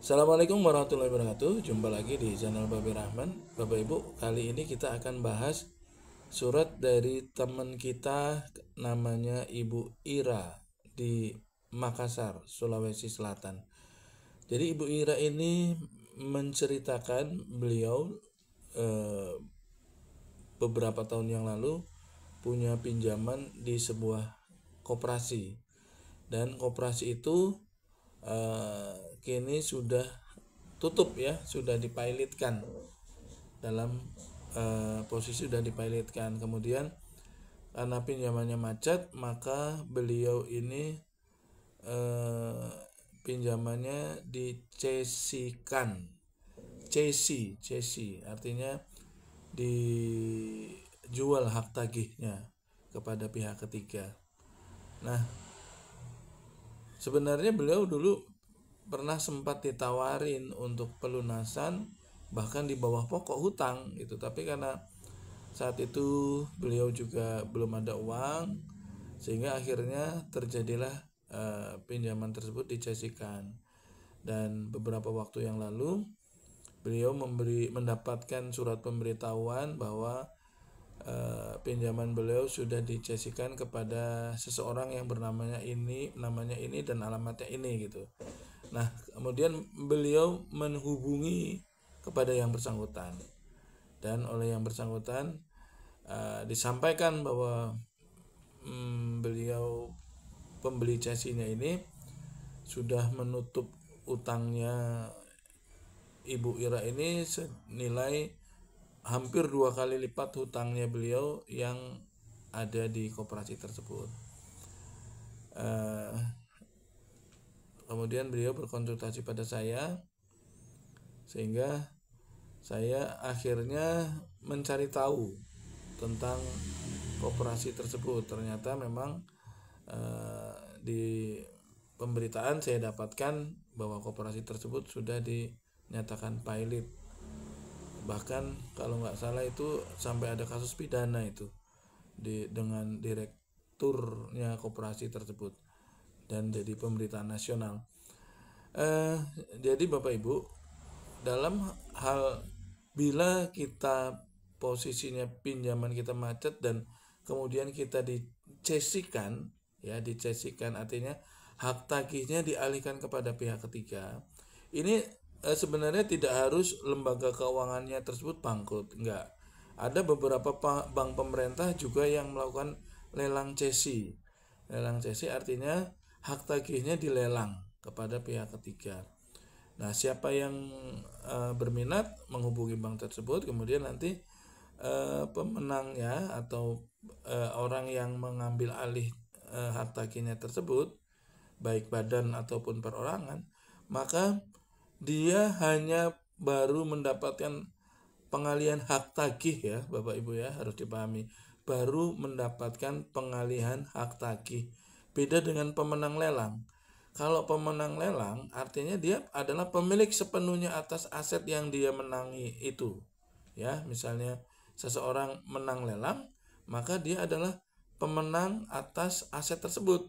Assalamualaikum warahmatullahi wabarakatuh. Jumpa lagi di channel Babi Rahman. Bapak Ibu, kali ini kita akan bahas surat dari teman kita namanya Ibu Ira di Makassar, Sulawesi Selatan. Jadi Ibu Ira ini menceritakan beliau eh, beberapa tahun yang lalu punya pinjaman di sebuah koperasi, dan koperasi itu kini sudah tutup ya, sudah dipilotkan dalam posisi sudah dipilotkan. Kemudian karena pinjamannya macet, maka beliau ini eh, pinjamannya dicesikan. Cesi artinya dijual hak tagihnya kepada pihak ketiga. Nah, sebenarnya beliau dulu pernah sempat ditawarin untuk pelunasan bahkan di bawah pokok hutang gitu, tapi karena saat itu beliau juga belum ada uang, sehingga akhirnya terjadilah pinjaman tersebut dicesikan. Dan beberapa waktu yang lalu beliau mendapatkan surat pemberitahuan bahwa pinjaman beliau sudah dicesikan kepada seseorang yang namanya ini dan alamatnya ini gitu. Nah, kemudian beliau menghubungi kepada yang bersangkutan, dan oleh yang bersangkutan disampaikan bahwa beliau pembeli cesinya ini sudah menutup utangnya Ibu Ira ini senilai hampir 2 kali lipat hutangnya beliau yang ada di koperasi tersebut. Eh, Kemudian beliau berkonsultasi pada saya, sehingga saya akhirnya mencari tahu tentang koperasi tersebut. Ternyata memang di pemberitaan saya dapatkan bahwa koperasi tersebut sudah dinyatakan pilot. Bahkan kalau nggak salah itu sampai ada kasus pidana itu dengan direkturnya koperasi tersebut, dan jadi pemberitaan nasional. Jadi Bapak Ibu, dalam hal bila kita posisinya pinjaman kita macet dan kemudian kita dicesikan, ya dicesikan artinya hak tagihnya dialihkan kepada pihak ketiga. Ini sebenarnya tidak harus lembaga keuangannya tersebut bangkrut, enggak. Ada beberapa bank pemerintah juga yang melakukan lelang cesi. Lelang cesi artinya hak tagihnya dilelang kepada pihak ketiga. Nah, siapa yang berminat menghubungi bank tersebut, kemudian nanti pemenangnya atau orang yang mengambil alih hak tagihnya tersebut, baik badan ataupun perorangan, maka dia hanya baru mendapatkan pengalihan hak tagih ya, Bapak Ibu ya, harus dipahami. Baru mendapatkan pengalihan hak tagih. Beda dengan pemenang lelang. Kalau pemenang lelang artinya dia adalah pemilik sepenuhnya atas aset yang dia menangi itu. Ya, misalnya seseorang menang lelang, maka dia adalah pemenang atas aset tersebut.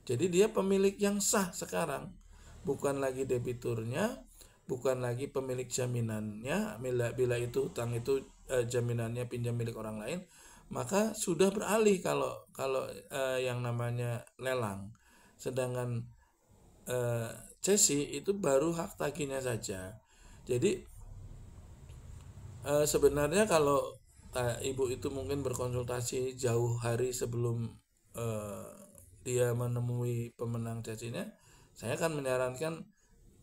Jadi dia pemilik yang sah sekarang, bukan lagi debiturnya, bukan lagi pemilik jaminannya. Bila itu utang itu jaminannya pinjam milik orang lain, maka sudah beralih kalau kalau yang namanya lelang. Sedangkan eh, cesi itu baru hak tagihnya saja. Jadi sebenarnya kalau ibu itu mungkin berkonsultasi jauh hari sebelum eh, dia menemui pemenang cesinya, saya akan menyarankan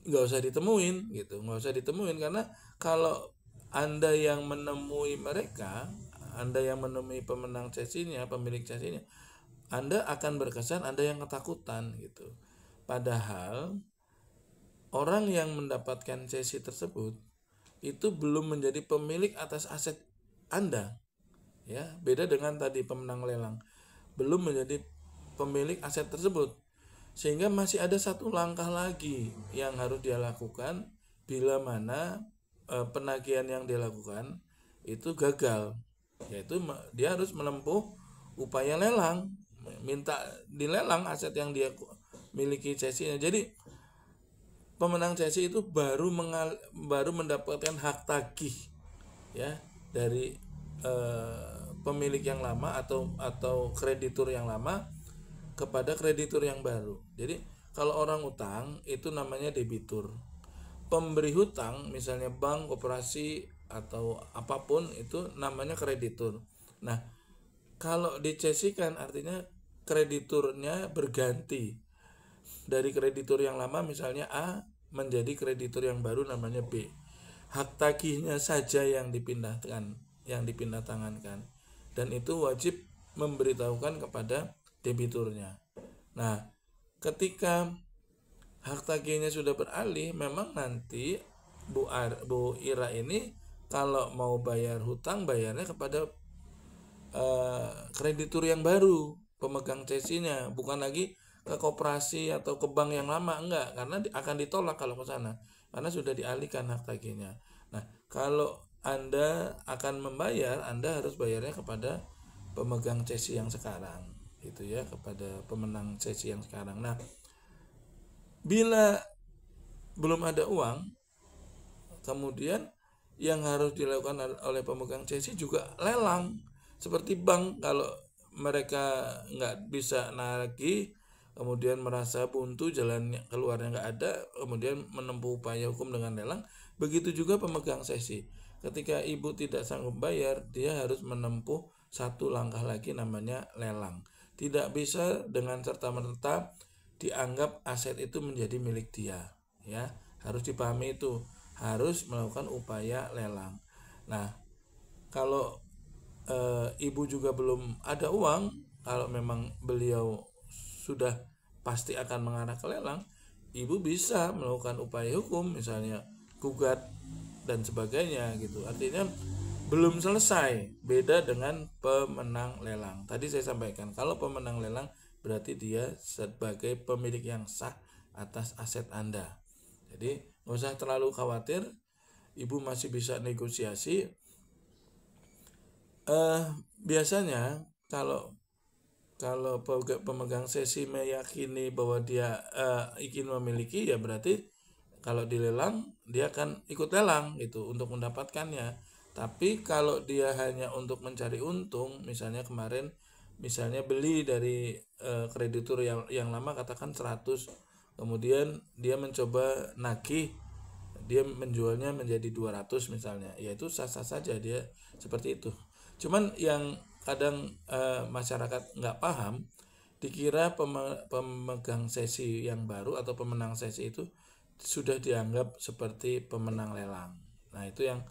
nggak usah ditemuin gitu, nggak usah ditemuin, karena kalau anda yang menemui mereka, anda yang menemui pemenang cesinya, pemilik cesinya, anda akan berkesan anda yang ketakutan gitu. Padahal orang yang mendapatkan cesi tersebut itu belum menjadi pemilik atas aset anda, ya beda dengan tadi pemenang lelang, belum menjadi pemilik aset tersebut, sehingga masih ada satu langkah lagi yang harus dia lakukan bila mana penagihan yang dia lakukan itu gagal, yaitu dia harus menempuh upaya lelang, minta dilelang aset yang dia miliki cesinya. Jadi pemenang cesi itu baru mendapatkan hak tagih ya dari pemilik yang lama atau kreditur yang lama kepada kreditur yang baru. Jadi kalau orang utang itu namanya debitur. Pemberi hutang misalnya bank, koperasi atau apapun itu namanya kreditur. Nah, kalau dicesikan artinya krediturnya berganti dari kreditur yang lama misalnya A menjadi kreditur yang baru namanya B. Hak tagihnya saja yang dipindah tangankan, dan itu wajib memberitahukan kepada debiturnya. Nah, ketika hak tagihnya sudah beralih, memang nanti Bu Ira ini kalau mau bayar hutang bayarnya kepada kreditur yang baru, pemegang cesinya, bukan lagi ke koperasi atau ke bank yang lama, enggak, karena akan ditolak kalau ke sana karena sudah dialihkan hak tagihnya. Nah, kalau Anda akan membayar, Anda harus bayarnya kepada pemegang cesi yang sekarang, gitu ya, kepada pemenang cesi yang sekarang. Nah, bila belum ada uang, kemudian yang harus dilakukan oleh pemegang cesi juga lelang. Seperti bank, kalau mereka nggak bisa nagih, kemudian merasa buntu, jalan keluarnya nggak ada, kemudian menempuh upaya hukum dengan lelang. Begitu juga pemegang cesi. Ketika ibu tidak sanggup bayar, dia harus menempuh satu langkah lagi namanya lelang. Tidak bisa dengan serta-merta dianggap aset itu menjadi milik dia, ya. Harus dipahami itu, harus melakukan upaya lelang. Nah, kalau ibu juga belum ada uang, kalau memang beliau sudah pasti akan mengarah ke lelang, ibu bisa melakukan upaya hukum, misalnya gugat dan sebagainya gitu. Artinya belum selesai, beda dengan pemenang lelang. Tadi saya sampaikan, kalau pemenang lelang berarti dia sebagai pemilik yang sah atas aset Anda. Jadi nggak usah terlalu khawatir, ibu masih bisa negosiasi. Biasanya kalau pemegang cesi meyakini bahwa dia ingin memiliki, ya berarti kalau dilelang dia akan ikut lelang gitu untuk mendapatkannya. Tapi kalau dia hanya untuk mencari untung, misalnya kemarin beli dari kreditur yang lama katakan 100, kemudian dia mencoba nagih, dia menjualnya menjadi 200 misalnya, yaitu sah-sah saja dia seperti itu. Cuman yang kadang masyarakat nggak paham, dikira pemegang sesi yang baru atau pemenang sesi itu sudah dianggap seperti pemenang lelang. Nah, itu yang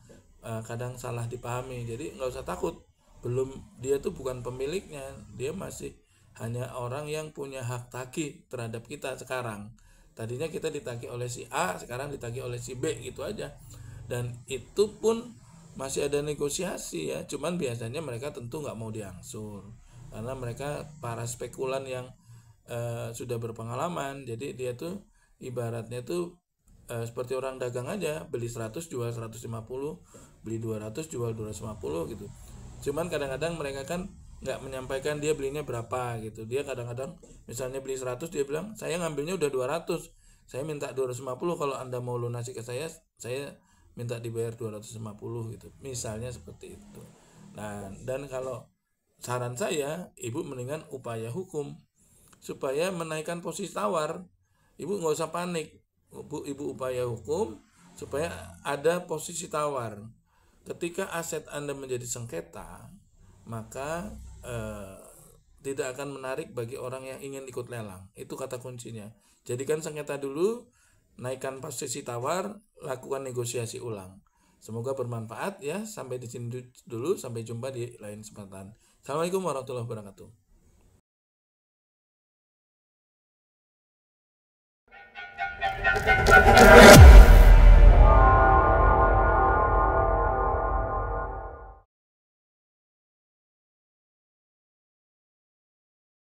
kadang salah dipahami. Jadi nggak usah takut, dia tuh bukan pemiliknya, dia masih hanya orang yang punya hak tagih terhadap kita sekarang. Tadinya kita ditagih oleh si A, sekarang ditagih oleh si B, gitu aja. Dan itu pun masih ada negosiasi ya, cuman biasanya mereka tentu nggak mau diangsur karena mereka para spekulan yang sudah berpengalaman. Jadi dia tuh ibaratnya tuh seperti orang dagang aja, beli 100 jual 150, beli 200 jual 250 gitu. Cuman kadang-kadang mereka kan nggak menyampaikan dia belinya berapa gitu. Dia kadang-kadang misalnya beli 100, dia bilang saya ngambilnya udah 200, saya minta 250, kalau Anda mau lunasi ke saya minta dibayar 250 gitu, misalnya seperti itu. Nah, dan kalau saran saya, ibu mendingan upaya hukum supaya menaikkan posisi tawar. Ibu nggak usah panik, ibu upaya hukum supaya ada posisi tawar. Ketika aset Anda menjadi sengketa, maka tidak akan menarik bagi orang yang ingin ikut lelang. Itu kata kuncinya. Jadikan sengketa dulu, naikkan posisi tawar, lakukan negosiasi ulang. Semoga bermanfaat ya. Sampai di sini dulu, sampai jumpa di lain kesempatan. Assalamualaikum warahmatullahi wabarakatuh.